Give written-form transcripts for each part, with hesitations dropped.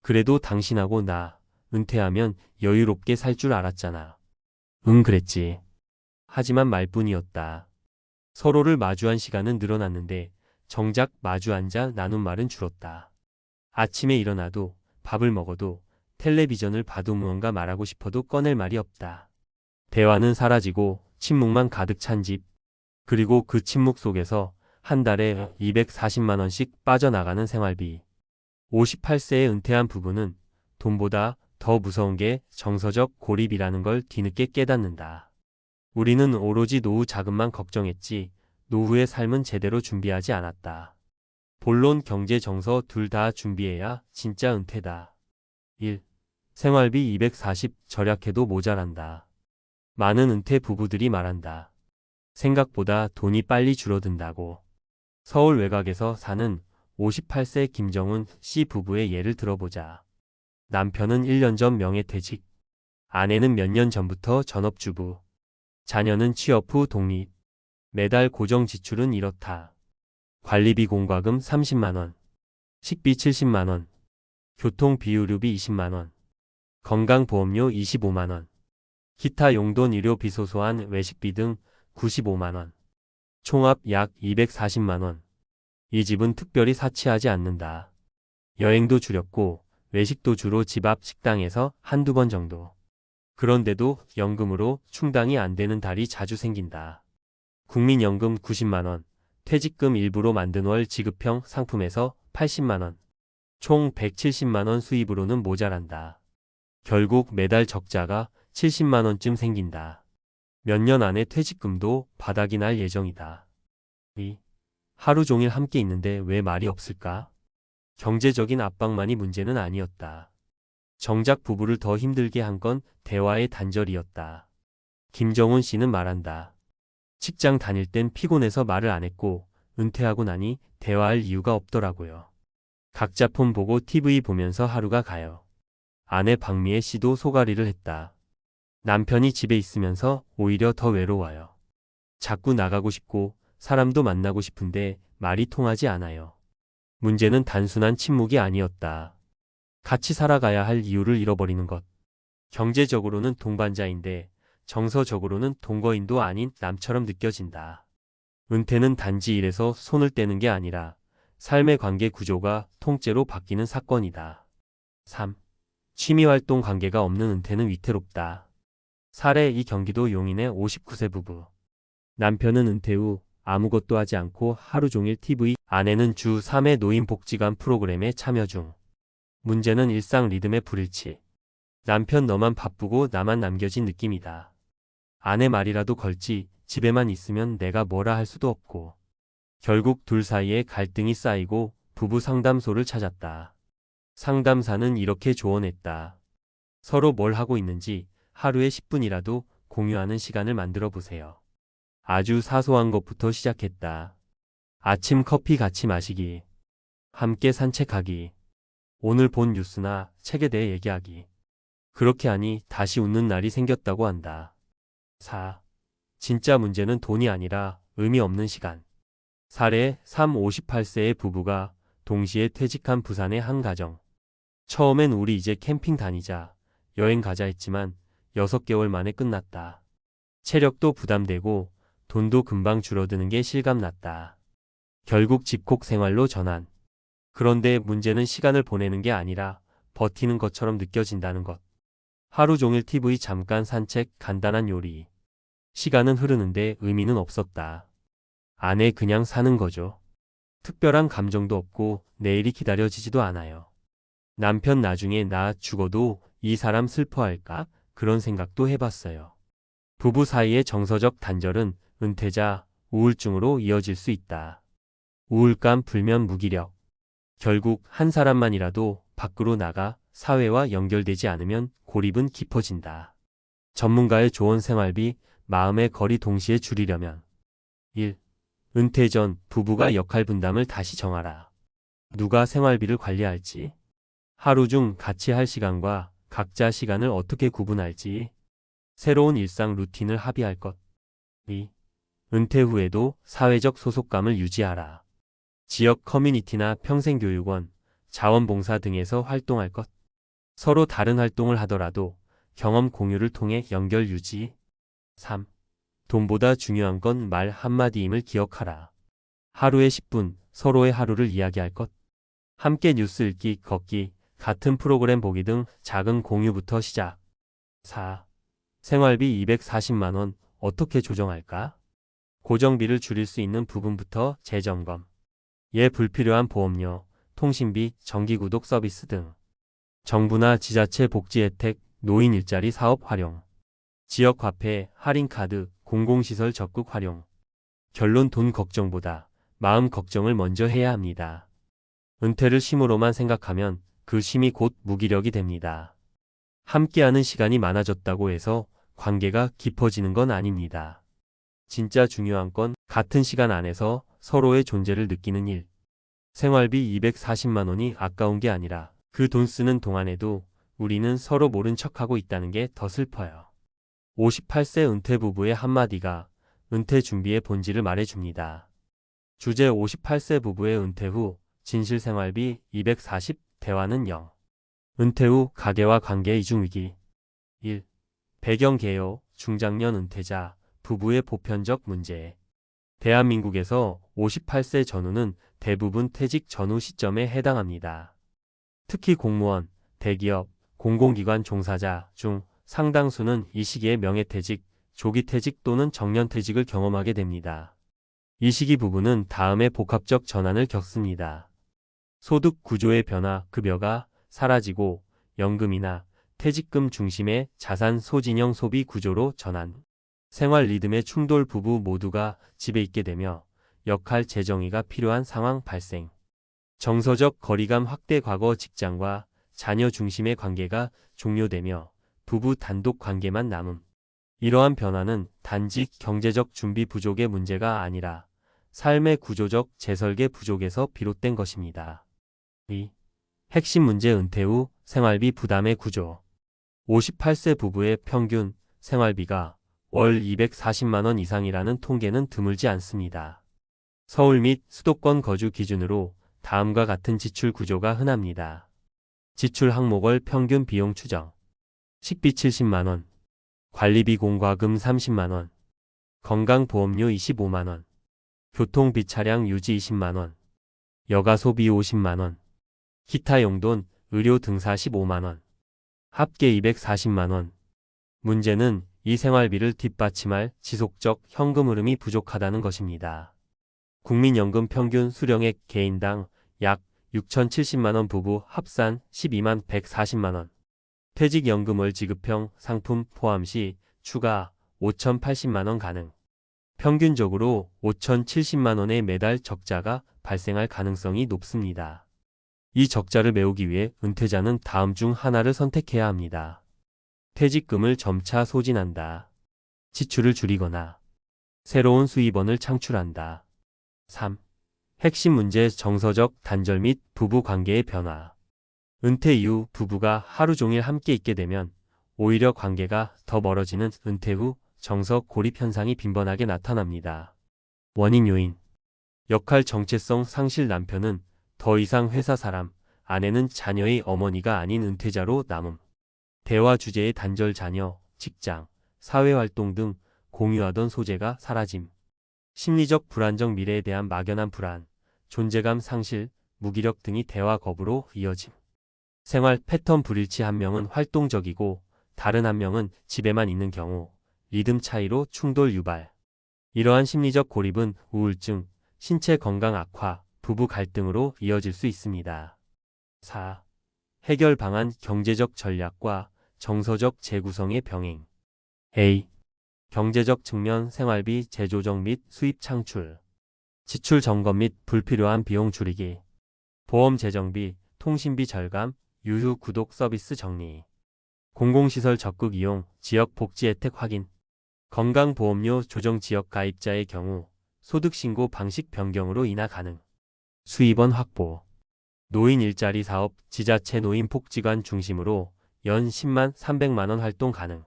그래도 당신하고 나 은퇴하면 여유롭게 살 줄 알았잖아. 응, 그랬지. 하지만 말뿐이었다. 서로를 마주한 시간은 늘어났는데 정작 마주 앉아 나눈 말은 줄었다. 아침에 일어나도 밥을 먹어도 텔레비전을 봐도 무언가 말하고 싶어도 꺼낼 말이 없다. 대화는 사라지고 침묵만 가득 찬 집. 그리고 그 침묵 속에서 한 달에 240만 원씩 빠져나가는 생활비. 58세에 은퇴한 부부는 돈보다 더 무서운 게 정서적 고립이라는 걸 뒤늦게 깨닫는다. 우리는 오로지 노후 자금만 걱정했지 노후의 삶은 제대로 준비하지 않았다. 본론, 경제, 정서 둘 다 준비해야 진짜 은퇴다. 1. 생활비 240 절약해도 모자란다. 많은 은퇴 부부들이 말한다. 생각보다 돈이 빨리 줄어든다고. 서울 외곽에서 사는 58세 김정훈 씨 부부의 예를 들어보자. 남편은 1년 전 명예퇴직. 아내는 몇 년 전부터 전업주부. 자녀는 취업 후 독립. 매달 고정 지출은 이렇다. 관리비 공과금 30만 원. 식비 70만 원. 교통비유류비 20만 원. 건강보험료 25만 원. 기타 용돈 의료비 소소한 외식비 등 95만 원. 총합 약 240만 원. 이 집은 특별히 사치하지 않는다. 여행도 줄였고 외식도 주로 집 앞 식당에서 한두 번 정도. 그런데도 연금으로 충당이 안 되는 달이 자주 생긴다. 국민연금 90만 원, 퇴직금 일부로 만든 월 지급형 상품에서 80만 원. 총 170만 원 수입으로는 모자란다. 결국 매달 적자가 70만 원쯤 생긴다. 몇 년 안에 퇴직금도 바닥이 날 예정이다. 2. 하루 종일 함께 있는데 왜 말이 없을까? 경제적인 압박만이 문제는 아니었다. 정작 부부를 더 힘들게 한 건 대화의 단절이었다. 김정훈 씨는 말한다. 직장 다닐 땐 피곤해서 말을 안 했고 은퇴하고 나니 대화할 이유가 없더라고요. 각자 폰 보고 TV 보면서 하루가 가요. 아내 박미애 씨도 소가리를 했다. 남편이 집에 있으면서 오히려 더 외로워요. 자꾸 나가고 싶고 사람도 만나고 싶은데 말이 통하지 않아요. 문제는 단순한 침묵이 아니었다. 같이 살아가야 할 이유를 잃어버리는 것. 경제적으로는 동반자인데 정서적으로는 동거인도 아닌 남처럼 느껴진다. 은퇴는 단지 일에서 손을 떼는 게 아니라 삶의 관계 구조가 통째로 바뀌는 사건이다. 3. 취미활동 관계가 없는 은퇴는 위태롭다. 사례 이 경기도 용인의 59세 부부. 남편은 은퇴 후 아무것도 하지 않고 하루 종일 TV, 아내는 주 3회 노인복지관 프로그램에 참여 중. 문제는 일상 리듬의 불일치. 남편 너만 바쁘고 나만 남겨진 느낌이다. 아내 말이라도 걸지 집에만 있으면 내가 뭐라 할 수도 없고. 결국 둘 사이에 갈등이 쌓이고 부부 상담소를 찾았다. 상담사는 이렇게 조언했다. 서로 뭘 하고 있는지 하루에 10분이라도 공유하는 시간을 만들어 보세요. 아주 사소한 것부터 시작했다. 아침 커피 같이 마시기. 함께 산책하기. 오늘 본 뉴스나 책에 대해 얘기하기. 그렇게 하니 다시 웃는 날이 생겼다고 한다. 4. 진짜 문제는 돈이 아니라 의미 없는 시간. 사례 3. 58세의 부부가 동시에 퇴직한 부산의 한 가정. 처음엔 우리 이제 캠핑 다니자, 여행 가자 했지만 6개월 만에 끝났다. 체력도 부담되고 돈도 금방 줄어드는 게 실감났다. 결국 집콕 생활로 전환. 그런데 문제는 시간을 보내는 게 아니라 버티는 것처럼 느껴진다는 것. 하루 종일 TV 잠깐 산책, 간단한 요리. 시간은 흐르는데 의미는 없었다. 안에 그냥 사는 거죠. 특별한 감정도 없고 내일이 기다려지지도 않아요. 남편 나중에 나 죽어도 이 사람 슬퍼할까? 그런 생각도 해봤어요. 부부 사이의 정서적 단절은 은퇴자 우울증으로 이어질 수 있다. 우울감, 불면, 무기력. 결국 한 사람만이라도 밖으로 나가 사회와 연결되지 않으면 고립은 깊어진다. 전문가의 조언 생활비, 마음의 거리 동시에 줄이려면 1. 은퇴 전 부부가 역할 분담을 다시 정하라. 누가 생활비를 관리할지, 하루 중 같이 할 시간과 각자 시간을 어떻게 구분할지, 새로운 일상 루틴을 합의할 것. 2. 은퇴 후에도 사회적 소속감을 유지하라. 지역 커뮤니티나 평생교육원, 자원봉사 등에서 활동할 것. 서로 다른 활동을 하더라도 경험 공유를 통해 연결 유지. 3. 돈보다 중요한 건 말 한마디임을 기억하라. 하루에 10분 서로의 하루를 이야기할 것. 함께 뉴스 읽기, 걷기, 같은 프로그램 보기 등 작은 공유부터 시작. 4. 생활비 240만 원 어떻게 조정할까? 고정비를 줄일 수 있는 부분부터 재점검. 불필요한 보험료, 통신비, 정기구독 서비스 등. 정부나 지자체 복지 혜택, 노인 일자리 사업 활용. 지역 화폐, 할인카드, 공공시설 적극 활용. 결론 돈 걱정보다 마음 걱정을 먼저 해야 합니다. 은퇴를 쉼으로만 생각하면 그 쉼이 곧 무기력이 됩니다. 함께하는 시간이 많아졌다고 해서 관계가 깊어지는 건 아닙니다. 진짜 중요한 건 같은 시간 안에서 서로의 존재를 느끼는 일. 생활비 240만 원이 아까운 게 아니라 그 돈 쓰는 동안에도 우리는 서로 모른 척하고 있다는 게 더 슬퍼요. 58세 은퇴 부부의 한마디가 은퇴 준비의 본질을 말해줍니다. 주제 58세 부부의 은퇴 후 진실 생활비 240 대화는 0. 은퇴 후 가계와 관계 이중 위기. 1. 배경 개요 중장년 은퇴자 부부의 보편적 문제. 대한민국에서 58세 전후는 대부분 퇴직 전후 시점에 해당합니다. 특히 공무원, 대기업, 공공기관 종사자 중 상당수는 이 시기에 명예퇴직, 조기퇴직 또는 정년퇴직을 경험하게 됩니다. 이 시기 부부는 다음의 복합적 전환을 겪습니다. 소득 구조의 변화, 급여가 사라지고 연금이나 퇴직금 중심의 자산 소진형 소비 구조로 전환. 생활 리듬의 충돌 부부 모두가 집에 있게 되며 역할 재정의가 필요한 상황 발생. 정서적 거리감 확대 과거 직장과 자녀 중심의 관계가 종료되며 부부 단독 관계만 남음. 이러한 변화는 단지 경제적 준비 부족의 문제가 아니라 삶의 구조적 재설계 부족에서 비롯된 것입니다. 2. 핵심 문제 은퇴 후 생활비 부담의 구조. 58세 부부의 평균 생활비가 월 240만 원 이상이라는 통계는 드물지 않습니다. 서울 및 수도권 거주 기준으로 다음과 같은 지출 구조가 흔합니다. 지출 항목월 평균 비용 추정. 식비 70만 원, 관리비 공과금 30만 원, 건강보험료 25만 원, 교통비 차량 유지 20만 원, 여가 소비 50만 원, 기타 용돈, 의료 등사 15만 원, 합계 240만 원. 문제는 이 생활비를 뒷받침할 지속적 현금 흐름이 부족하다는 것입니다. 국민연금 평균 수령액 개인당 약 6,070만 원 부부 합산 12만 140만 원. 퇴직연금월 지급형 상품 포함 시 추가 5,080만 원 가능. 평균적으로 5,070만 원의 매달 적자가 발생할 가능성이 높습니다. 이 적자를 메우기 위해 은퇴자는 다음 중 하나를 선택해야 합니다. 퇴직금을 점차 소진한다. 지출을 줄이거나 새로운 수입원을 창출한다. 3. 핵심 문제 정서적 단절 및 부부 관계의 변화. 은퇴 이후 부부가 하루 종일 함께 있게 되면 오히려 관계가 더 멀어지는 은퇴 후 정서 고립 현상이 빈번하게 나타납니다. 원인 요인. 역할 정체성 상실 남편은 더 이상 회사 사람, 아내는 자녀의 어머니가 아닌 은퇴자로 남음. 대화 주제의 단절 자녀, 직장, 사회활동 등 공유하던 소재가 사라짐. 심리적 불안정 미래에 대한 막연한 불안, 존재감 상실, 무기력 등이 대화 거부로 이어짐. 생활 패턴 불일치 한 명은 활동적이고 다른 한 명은 집에만 있는 경우 리듬 차이로 충돌 유발. 이러한 심리적 고립은 우울증, 신체 건강 악화, 부부 갈등으로 이어질 수 있습니다. 4. 해결 방안 경제적 전략과 정서적 재구성의 병행. A. 경제적 측면 생활비 재조정 및 수입 창출. 지출 점검 및 불필요한 비용 줄이기. 보험 재정비, 통신비 절감, 유휴 구독 서비스 정리. 공공시설 적극 이용, 지역 복지 혜택 확인. 건강보험료 조정 지역 가입자의 경우 소득신고 방식 변경으로 인하 가능. 수입원 확보. 노인 일자리 사업, 지자체 노인복지관 중심으로 연 10만 300만 원 활동 가능.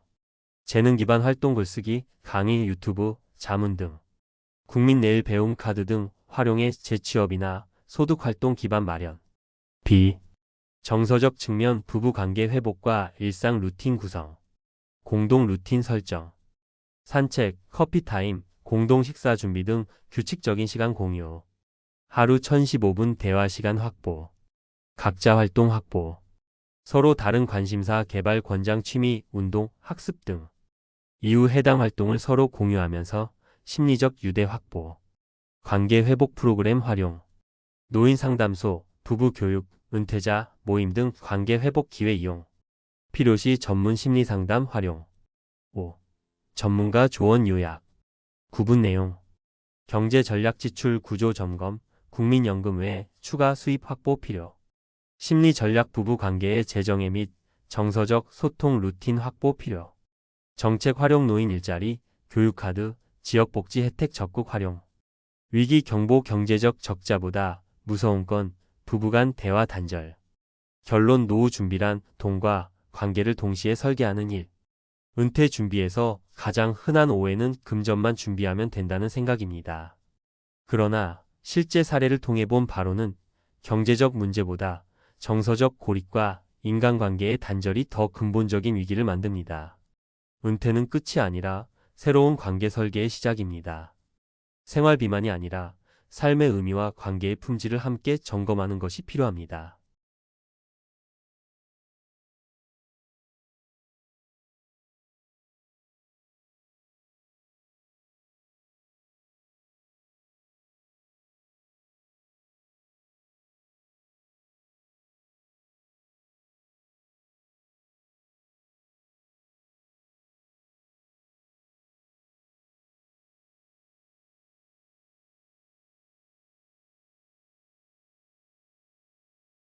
재능 기반 활동 글쓰기, 강의, 유튜브, 자문 등. 국민 내일 배움 카드 등 활용해 재취업이나 소득 활동 기반 마련. B. 정서적 측면 부부 관계 회복과 일상 루틴 구성. 공동 루틴 설정. 산책, 커피 타임, 공동 식사 준비 등 규칙적인 시간 공유. 하루 1015분 대화 시간 확보. 각자 활동 확보. 서로 다른 관심사 개발 권장 취미, 운동, 학습 등. 이후 해당 활동을 서로 공유하면서 심리적 유대 확보. 관계 회복 프로그램 활용. 노인 상담소, 부부 교육, 은퇴자, 모임 등 관계 회복 기회 이용. 필요시 전문 심리 상담 활용. 5. 전문가 조언 요약. 구분 내용. 경제 전략 지출 구조 점검, 국민연금 외 추가 수입 확보 필요. 심리 전략 부부 관계의 재정애 및 정서적 소통 루틴 확보 필요. 정책 활용 노인 일자리, 교육카드, 지역복지 혜택 적극 활용. 위기 경보 경제적 적자보다 무서운 건 부부간 대화 단절. 결론 노후 준비란 돈과 관계를 동시에 설계하는 일. 은퇴 준비에서 가장 흔한 오해는 금전만 준비하면 된다는 생각입니다. 그러나 실제 사례를 통해 본 바로는 경제적 문제보다 정서적 고립과 인간관계의 단절이 더 근본적인 위기를 만듭니다. 은퇴는 끝이 아니라 새로운 관계 설계의 시작입니다. 생활비만이 아니라 삶의 의미와 관계의 품질을 함께 점검하는 것이 필요합니다.